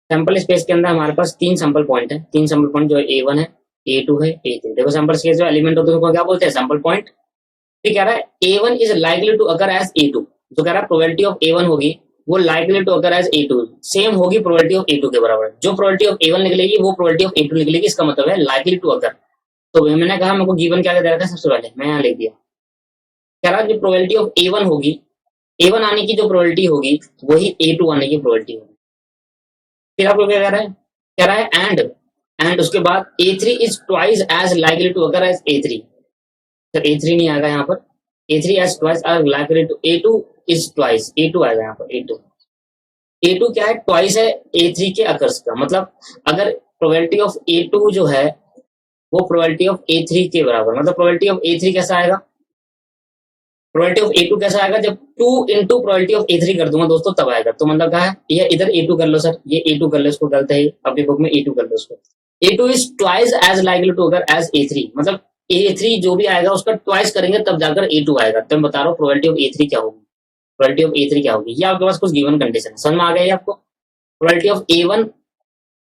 सैंपल स्पेस के अंदर हमारे पास 3 सैंपल पॉइंट है। 3 सैंपल पॉइंट जो है A1 है, A2 है, A3। देखो सैंपल स्पेस जो एलिमेंट होते हैं उनको क्या बोलते हैं? Sample point. फिर कह रहा है A1 is likely to occur as A2। जो कह रहा है प्रोबेबिलिटी ऑफ A1 होगी वो likely to occur as A2 same होगी प्रोबेबिलिटी ऑफ A2 के बराबर। जो प्रोबेबिलिटी ऑफ A1 निकलेगी वो प्रोबेबिलिटी ऑफ A2 निकलेगी। इसका मतलब है लाइकली टू अकर। तो मैंने कहा मेरे को गिवन क्या दे रखा है सबसे पहले, मैं यहाँ लिख दिया। कह रहा है जो प्रोबेबिलिटी ऑफ A1 होगी, A1 आने की जो प्रोबेबिलिटी होगी वही A2 आने की प्रोबेबिलिटी होगी। फिर आपको क्या कह रहा है? कह रहा है एंड उसके बाद A3 is twice as likely to occur as A3। तो A3 नहीं आएगा यहाँ पर। A3 as twice as likely to A2 is twice. A2 आएगा यहाँ पर। A2 क्या है? ट्वाइस है A3 के अकर्स का। मतलब अगर प्रोबेबिलिटी ऑफ A2 जो है वो प्रोबेबिलिटी ऑफ A3 के बराबर। मतलब प्रोबेबिलिटी ऑफ A3 कैसा आएगा? प्रोबेबिलिटी ऑफ A2 कैसा आएगा? जब 2 इंटू प्रोबेबिलिटी ऑफ A3 कर दूंगा दोस्तों तब आएगा। तो मतलब क्या है? ये इधर A2 कर लो सर, ये A2 कर लो, इसको गलत है अपनी बुक में A2 कर लो इसको। A2 is twice as likely to occur as A3। मतलब A3 जो भी आएगा उसका ट्वाइस करेंगे तब जाकर A2 आएगा। तो मैं बता रहा हूँ प्रोबेबिलिटी ऑफ A3 क्या होगी। प्रोबेबिलिटी ऑफ A3 क्या होगी? ये आपके पास कुछ गिवन कंडीशन है, समझ में आ गया आपको? प्रोबेबिलिटी ऑफ A1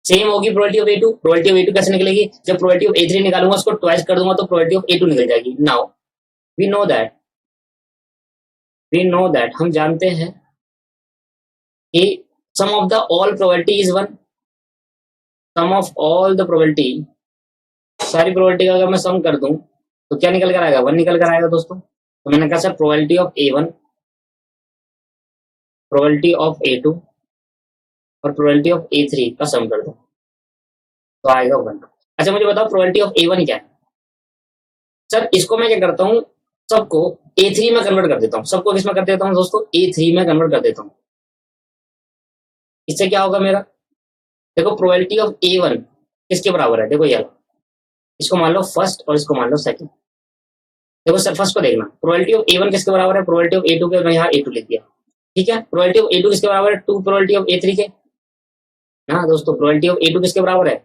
सेम होगी probability of A2। Probability of A2 कैसे निकलेगी? जब प्रोबेबिलिटी ऑफ A3 निकालूंगा उसको ट्वाइस कर दूंगा तो प्रोबेबिलिटी ऑफ A2 निकल जाएगी। नाउ वी नो दैट हम जानते हैं कि sum of the all probability is 1। Sum of all the probability, सारी प्रोबेबिलिटी का अगर मैं सम कर दूं तो क्या निकल कर आएगा? 1 निकल कर आएगा दोस्तों। तो मैंने कहा sir probability of A1, probability of A2 और प्रोबेबिलिटी ऑफ A3 का सम कर दो तो आएगा 1। अच्छा मुझे बताओ प्रोबेबिलिटी ऑफ A1 क्या है? सर इसको मैं क्या करता हूँ, सबको A3 में कन्वर्ट कर देता हूँ। सबको किस में कर देता हूँ दोस्तों? A3 में कन्वर्ट कर देता हूँ। इससे क्या होगा मेरा? देखो प्रोबेबिलिटी ऑफ A1 किसके बराबर है? देखो यार, इसको मान लो फर्स्ट और इसको मान लो सेकंड। देखो सर फर्स्ट को देखना, प्रोबेबिलिटी ऑफ A1 किसके बराबर है? प्रोबेबिलिटी ऑफ A2 के। मैं यहाँ A2 लिख दिया, ठीक है। प्रोबेबिलिटी ऑफ A2 किसके बराबर है? 2 प्रोबेबिलिटी ऑफ A3 के। हाँ दोस्तों, प्रोबेबिलिटी ऑफ A2 किसके बराबर है?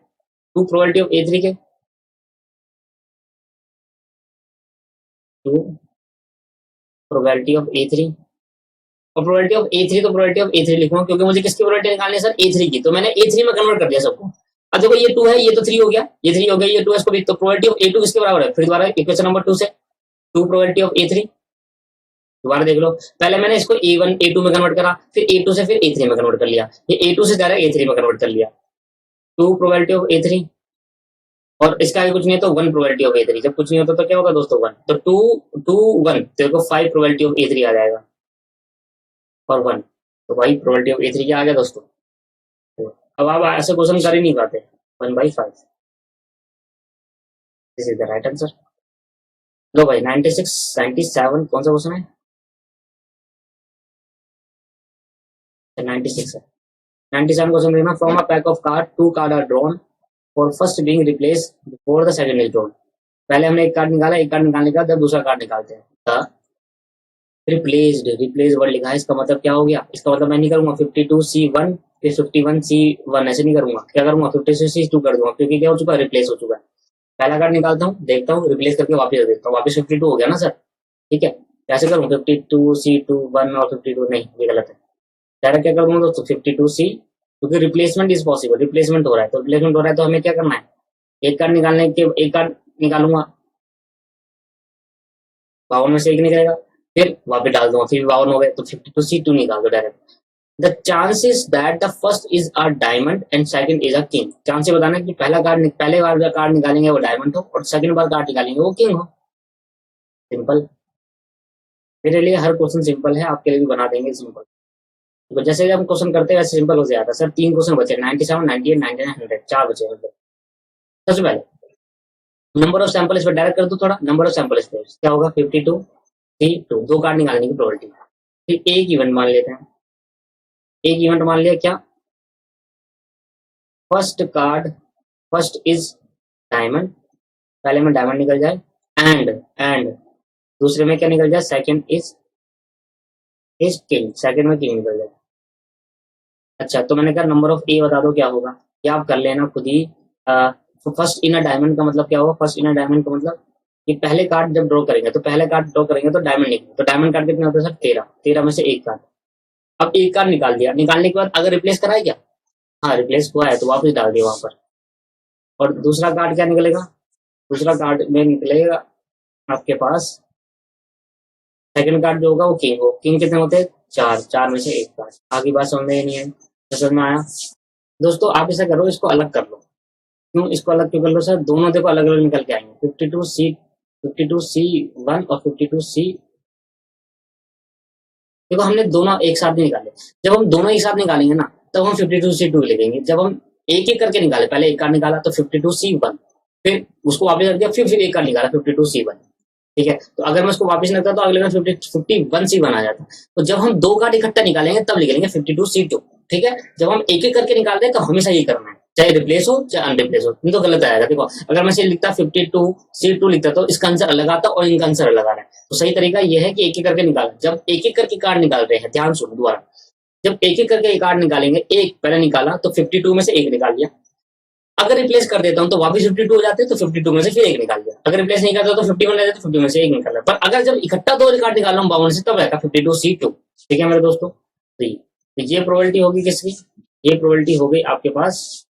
2 प्रोबेबिलिटी ऑफ A3 के। 2 प्रोबेबिलिटी ऑफ A3 और प्रोबेबिलिटी ऑफ A3 तो प्रोबेबिलिटी ऑफ A3 लिखूंगा क्योंकि मुझे किसकी प्रोबेबिलिटी निकालनी है सर? A3 की। तो मैंने A3 में कन्वर्ट कर दिया सबको। अब देखो ये 2 है, ये तो 3 हो गया, ये 3 हो गया, ये 2 है, इसको भी। तो प्रोबेबिलिटी ऑफ A2 किसके बराबर है? फिर दोबारा इक्वेशन नंबर 2 से 2 प्रोबेबिलिटी ऑफ A3। दोबारा देख लो, पहले मैंने इसको A1 A2 में कन्वर्ट करा, फिर A2 से फिर A3 में कन्वर्ट कर लिया, ये A2 से डायरेक्ट A3 में कन्वर्ट कर लिया। 2 प्रोबेबिलिटी ऑफ A3 और इसका आगे कुछ नहीं है तो 1 प्रोबेबिलिटी ऑफ A3। जब कुछ नहीं होता तो क्या होगा दोस्तों? 1। तो 2 2 1 तो देखो 5 प्रोबेबिलिटी ऑफ A3 आ जाएगा और 1। तो भाई प्रोबेबिलिटी ऑफ A3 क्या आ गया दोस्तों? तो अब आप ऐसे क्वेश्चन कर ही नहीं पाते। 1/5 this is the right answer. लो भाई 96 97 कौन सा क्वेश्चन है? 96 है। 97 क्वेश्चन देखना। From a pack of card 2 card are drawn for first being replace before the second is drawn. पहले हमने एक कार्ड निकाला, एक कार्ड निकालने के बाद जब दूसरा कार्ड निकालते हैं द रिप्लेस्ड, रिप्लेस वर्ड लिखा है, इसका मतलब क्या हो गया? इसका मतलब मैं नहीं करूंगा 52C1 फिर 51C1 ऐसे नहीं करूंगा। क्या करूंगा? 56C2 कर दूंगा क्योंकि क्या हो चुका है? रिप्लेस हो चुका है। पहला कार्ड निकालता हूँ, देखता हूँ, रिप्लेस करके वापस देखता हूँ, वापस 52 हो गया ना सर, ठीक है। कैसे करूँ? 52C2 1 और 52 नहीं, ये गलत है। डायरेक्ट क्या कर दूंगा दोस्तों? 52C, क्योंकि रिप्लेसमेंट इज पॉसिबल, रिप्लेसमेंट हो रहा है। तो रिप्लेसमेंट हो रहा है तो हमें क्या करना है? एक कार्ड निकालने के, एक कार्ड निकालूंगा, 52 में से एक निकलेगा, फिर वापस डाल दूंगा, फिर 52 हो गए तो 52C2 निकाल दो direct. The chances that the first is a diamond and second is a king. Chance ये बताना कि पहले बार जो कार्ड निकालेंगे वो डायमंड हो और सेकंड बार कार्ड निकालेंगे वो किंग हो। सिंपल। मेरे लिए हर क्वेश्चन सिंपल है, आपके लिए भी बना देंगे सिंपल। तो जैसे हम क्वेश्चन करते हैं वैसे सिंपल हो जाता है सर। 3 क्वेश्चन बचे, 97 98 99 100, 4 बचे। मतलब सबसे पहले नंबर ऑफ सैंपल इस पर डायरेक्ट कर दो थोड़ा। नंबर ऑफ सैंपल इस पर क्या होगा? 52C2, 2 कार्ड निकालने की प्रोबेबिलिटी। फिर एक इवेंट मान लेते हैं, एक इवेंट मान लिया क्या? First card, first is diamond, पहले में डायमंड निकल जाए, एंड दूसरे में क्या निकल जाए, सेकंड इज किंग, सेकंड में किंग निकल जाए। अच्छा, तो मैंने कहा नंबर ऑफ ए बता दो क्या होगा, या आप कर लेना खुद ही। फर्स्ट इन अ डायमंड का मतलब क्या होगा, फर्स्ट इन अ डायमंड का मतलब कि पहले कार्ड जब ड्रॉ करेंगे, तो पहले कार्ड ड्रॉ करेंगे तो डायमंड निकलेंगे, तो डायमंड कार्ड कितने होते हैं सर, 13, 13 में से एक कार्ड। अब एक कार्ड निकाल दिया, निकालने के बाद अगर रिप्लेस कराए क्या, हाँ रिप्लेस हुआ है तो वापस डाल दिया वहां पर। और दूसरा कार्ड क्या निकलेगा, दूसरा कार्ड में निकलेगा आपके पास, सेकंड कार्ड जो होगा वो किंग हो, किंग कितने होते हैं, चार, चार में से एक कार्ड। आगे बात समझ में नहीं है, तो समझ में आया। दोस्तों आप ऐसा करो, इसको अलग कर लो। क्यों इसको अलग क्यों कर लो सर, दोनों देखो अलग अलग निकल के आएंगे, 52C और 52C। देखो हमने दोनों एक साथ नहीं निकाले, जब हम दोनों एक साथ निकालेंगे ना, तब हम 52C2 लिखेंगे। जब हम एक एक करके निकाले, पहले एक कार्ड निकाला तो 52C1, फिर उसको वापस रख दिया, फिर एक कार्ड निकाला 52C1। ठीक है, तो अगर मैं उसको वापस रखता तो अगले में 51C1 आ जाता। तो जब हम दो कार्ड इकट्ठा निकालेंगे तब लिखेंगे 52C2। ठीक है, जब हम एक एक करके निकाल रहे हैं तो हमेशा ये करना है, चाहे रिप्लेस हो चाहे अनरिप्लेस हो, नहीं तो गलत आएगा। देखो अगर मैं लिखता 52C2 लिखता तो इसका आंसर अलग आता और इनका आंसर अलग आ रहा है। तो सही तरीका ये है कि एक एक करके निकाल, जब एक एक करके कार्ड निकाल रहे हैं, ध्यान सुनो दोबारा, जब एक एक करके कार्ड निकालेंगे, एक पहले निकाला तो 52 में से एक निकाल लिया, अगर रिप्लेस कर देता हूँ तो वापस 52 हो जाते हैं, तो 52 में से फिर एक निकाल दिया, अगर रिप्लेस नहीं करता तो 51 रहते, तो 50 में से एक निकाल दिया। पर अगर जब इकट्ठा दो रिकॉर्ड निकाल रहा हूँ 52 से, तब रहेगा 52C2। ठीक है मेरे दोस्तों, तो ये प्रोबेबिलिटी होगी किसकी, ये प्रोबेबिलिटी हो गई आपके पास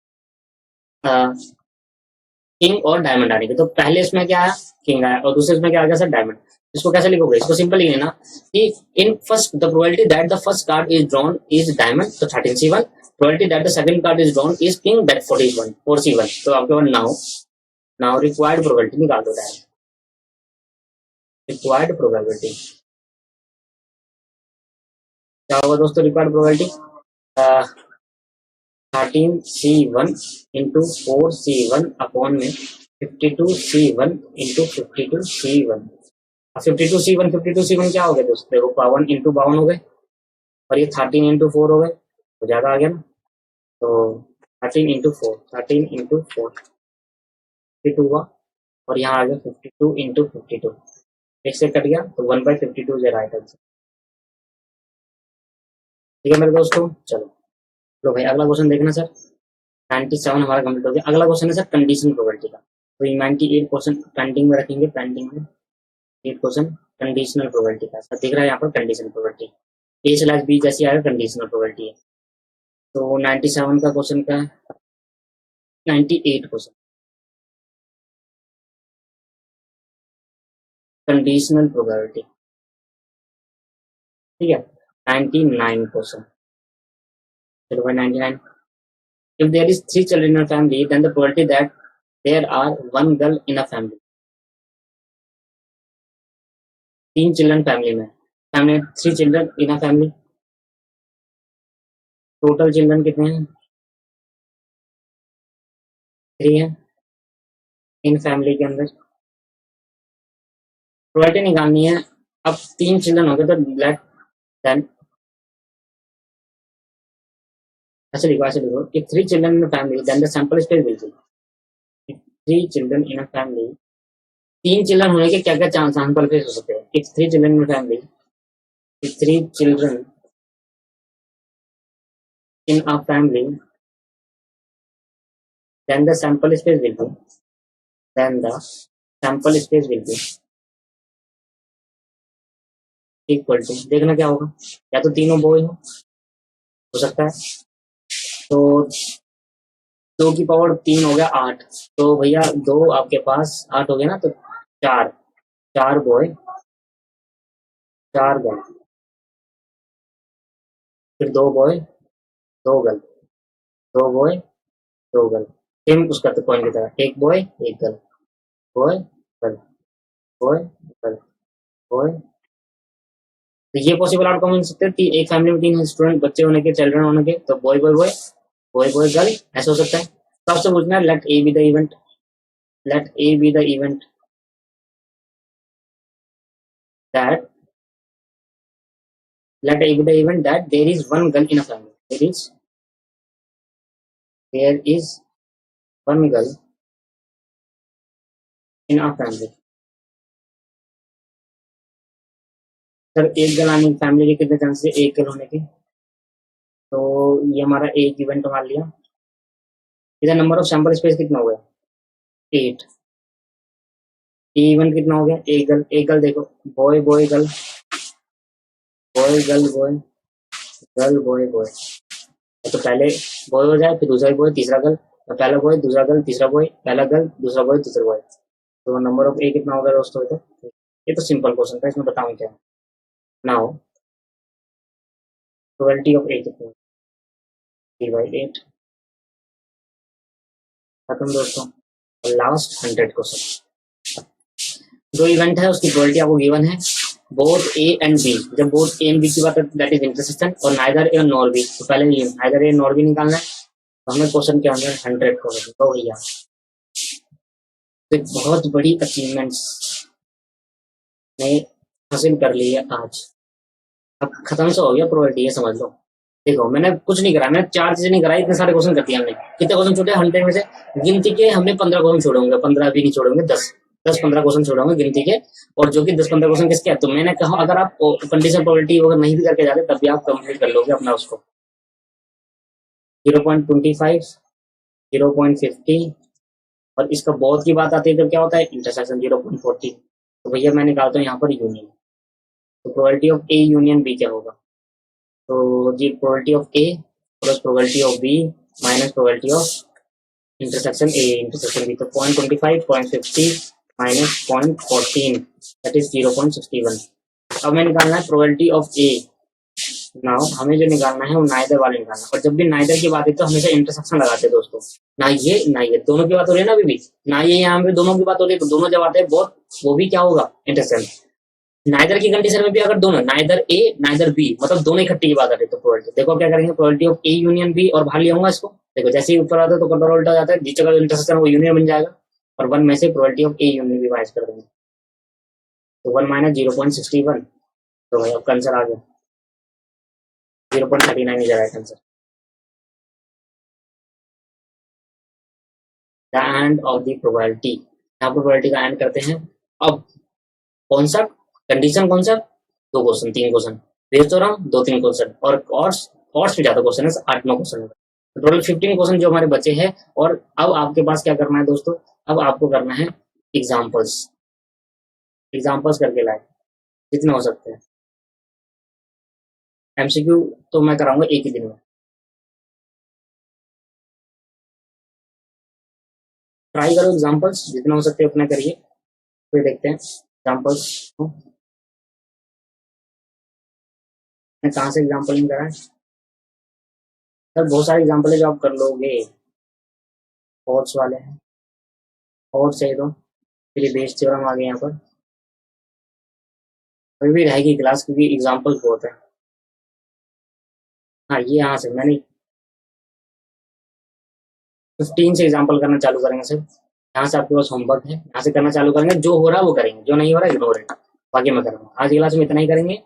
किंग और डायमंड आने की। तो पहले इसमें क्या आया, किंग आया, और दूसरे इसमें क्या आ गया सर, डायमंड। इसको कैसे लिखोगे, इसको सिंपल लिखे ना कि in first the probability that the first card is drawn is diamond, तो 13C1, probability that the second card is drawn is king, that 4C1। तो आपके पास नाउ रिक्वायर्ड प्रोबेबिलिटी निकाल दो डायरेक्ट, रिक्वायर्ड प्रोबेबिलिटी क्या होगा दोस्तों, required probability 13C1 into 4C1 upon में 52C1 into 52C1। 52C1 52C1 क्या हो गया दोस्तों, देखो 52 हो गए, और ये 13 इंटू 4 हो गए, तो ज्यादा आ गया ना, तो 13 इंटू 4 52 हुआ, और यहाँ आ गया 52 इंटू 52, एक से कट गया तो 1/52 जो राइट आंसर। ठीक है मेरे दोस्तों, चलो लो भाई अगला क्वेश्चन देखना सर। 97 हमारा कंप्लीट हो गया। अगला क्वेश्चन है सर कंडीशन प्रोबेबिलिटी का। तो ये 98 क्वेश्चन पेंडिंग में रखेंगे, पेंडिंग में 8 क्वेश्चन कंडीशनल प्रोबेबिलिटी का। सर दिख रहा है यहाँ पर कंडीशनल प्रोबेबिलिटी, A/B जैसी आएगा कंडीशनल प्रोबेबिलिटी है। तो 97 का क्वेश्चन का 98 क्वेश्चन कंडीशनल प्रोबेबिलिटी। ठीक है, 99 क्वेश्चन, चलो भाई 99। If there is 3 children in a family, then the probability that there are one girl in a family। 3 children family में, family 3 children in a family, total children कितने हैं, 3 हैं in family के अंदर। प्रोबेबिलिटी निकालनी है। अब 3 चिल्ड्रन हो गए तो लेट देन, ऐसे लिखो कि 3 children in a family then the sample space will be, 3 children in a family, 3 children होने के क्या क्या चांस सैंपल स्पेस हो सकते हैं। If 3 children in a family, if 3 children in a family then the sample space will be, then the sample space will be equal to, देखना क्या होगा, या तो तीनों बॉय हो सकता है, तो 2 की पावर 3 हो गया 8, तो भैया 2 आपके पास 8 हो गया ना, तो 4, 4 बॉय 4 गर्ल, फिर 2 boy 2 girl, 2 boy 2 girl, same उसका तो पॉइंट की तरह, एक बॉय एक girl, boy girl, boy girl, boy. तो ये पॉसिबल आउटकम हो सकते हैं, एक फैमिली में 3 स्टूडेंट बच्चे होने के, चिल्ड्रन होने के, तो boy boy boy, boy boy girl, ऐसा हो सकता है। तो आपसे पूछना है let A be the event, let A be the event that, let A be the event that there is one girl in a family. There is one girl in a family. Sir एक girl आने की family के कितने chances है एक girl होने के? तो ये हमारा एक इवेंट मान लिया। इधर नंबर ऑफ सैंपल स्पेस कितना हो गया? 8। ये इवेंट कितना हो गया? एक गर्ल देखो, boy boy girl, boy girl boy, girl boy boy. तो पहले बॉय हो जाए, फिर दूसरा बॉय, तीसरा गर्ल, पहला बॉय, दूसरा गर्ल, तीसरा बॉय, पहला गर्ल, दूसरा बॉय, तीसरा बॉय। तो नंबर ऑफ ए कितना होगा दोस्तों? ये तो सिंपल क्वेश्चन था, इसमें बताऊं क्या? नाउ प्रोबेबिलिटी ऑफ ए कितनी? 3/8। खत्म दोस्तों। Last 100 question. जो इवेंट है उसकी प्रोबेबिलिटी आपको गिवन है, बोथ ए एंड बी। जब बोथ ए एंड बी की बात है दैट इज इंटरसेक्शन, और नाइदर ए और नॉर बी, तो पहले ये नाइदर ए नॉर बी निकालना है। तो हमें क्वेश्चन के अंदर 100 क्वेश्चन तो भैया एक बहुत बड़ी अचीवमेंट्स ने हासिल कर ली है आज। अब खत्म से हो गया प्रोबेबिलिटी, ये समझ लो। देखो मैंने कुछ नहीं करा, मैंने 4 चीजें नहीं कराई, इतने सारे क्वेश्चन कर दिए हमने। कितने क्वेश्चन छोड़े 100 में से? गिनती के हमने 15 क्वेश्चन छोड़े होंगे, 15 भी नहीं छोड़े होंगे, 10-15 क्वेश्चन छोड़े होंगे गिनती के। और जो कि 10-15 क्वेश्चन किसके हैं? तो मैंने कहा अगर आप कंडीशन प्रोबेबिलिटी अगर नहीं भी करके जाते तब भी आप कंप्लीट कर लोगे अपना उसको। 0.25, 0.50, और इसका बहुत की बात आती है तो क्या होता है? इंटरसेक्शन 0.40। तो भैया मैं निकालता हूँ यहाँ पर यूनियन। तो probability of A union B क्या होगा? तो जी probability of A plus probability of B minus probability of intersection A intersection B. तो 0.25, 0.50 माइनस 0.14 दैट इज 0.61। अब हमें निकालना है प्रोबेबिलिटी ऑफ ए। नाउ हमें जो निकालना है वो नाइदर वाले निकालना है। और जब भी नाइदर की बात है तो हमेशा इंटरसेक्शन लगाते हैं दोस्तों, ना ये दोनों की बात हो रही है ना अभी भी, ना ये यहाँ पे दोनों की बात हो रही है। तो दोनों जब आते हैं बहुत, वो भी क्या होगा? इंटरसेक्शन। नाइदर की कंडीशन में भी अगर दोनों नाइदर ए नाइदर बी मतलब दोनों इकट्ठे की बात आ रही है तो प्रोबेबिलिटी देखो क्या करेंगे, probability of A union B, और बाहर ले आऊंगा इसको। देखो जैसे ही ऊपर आता है तो कंट्रोल उल्टा जाता है, जिस जगह इंटरसेक्शन वो यूनियन बन जाएगा, और 1 में से probability of A union B minus कर देंगे। तो 1 माइनस 0.61। तो भाई आपका आंसर आ गया 0.39 ही जाएगा answer. The end of the probability. यहाँ पर प्रोबेबिलिटी का एंड करते हैं। अब कौन सा कंडीशन, कौन सा? 2 question 3 question, Bayes theorem 2-3 question, और और भी ज्यादा क्वेश्चन है, 8-9 क्वेश्चन है। टोटल 15 क्वेश्चन जो हमारे बचे हैं। और अब आपके पास क्या करना है दोस्तों? अब आपको करना है एग्जाम्पल्स, एग्जाम्पल्स करके लाए जितने हो सकते हैं। एमसीक्यू तो मैं कराऊंगा एक ही दिन में। ट्राई करो एग्जाम्पल्स जितना हो सकते हैं उतना करिए, फिर देखते हैं एग्जाम्पल्स मैं कहाँ से एग्जाम्पल करा है। सर बहुत सारे एग्जाम्पल है जो आप कर लोगे, ऑड्स वाले हैं, और से दो, फिर ये बेस थ्योरम आ गए यहाँ पर। अभी भी रहेगी क्लास क्योंकि एग्जाम्पल बहुत है। हाँ ये यहाँ से मैंने 15 से एग्जाम्पल करना चालू करेंगे सर। यहाँ से आपके पास होमवर्क है, यहाँ से करना चालू करेंगे, जो हो रहा है वो करेंगे, जो नहीं हो रहा है इग्नोर है। बाकी मैं करूँगा। आज की क्लास में इतना ही करेंगे,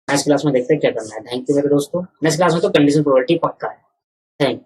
नेक्स्ट क्लास में देखते हैं क्या करना है। थैंक यू मेरे दोस्तों। नेक्स्ट क्लास में तो कंडीशन प्रोबेबिलिटी पक्का है। थैंक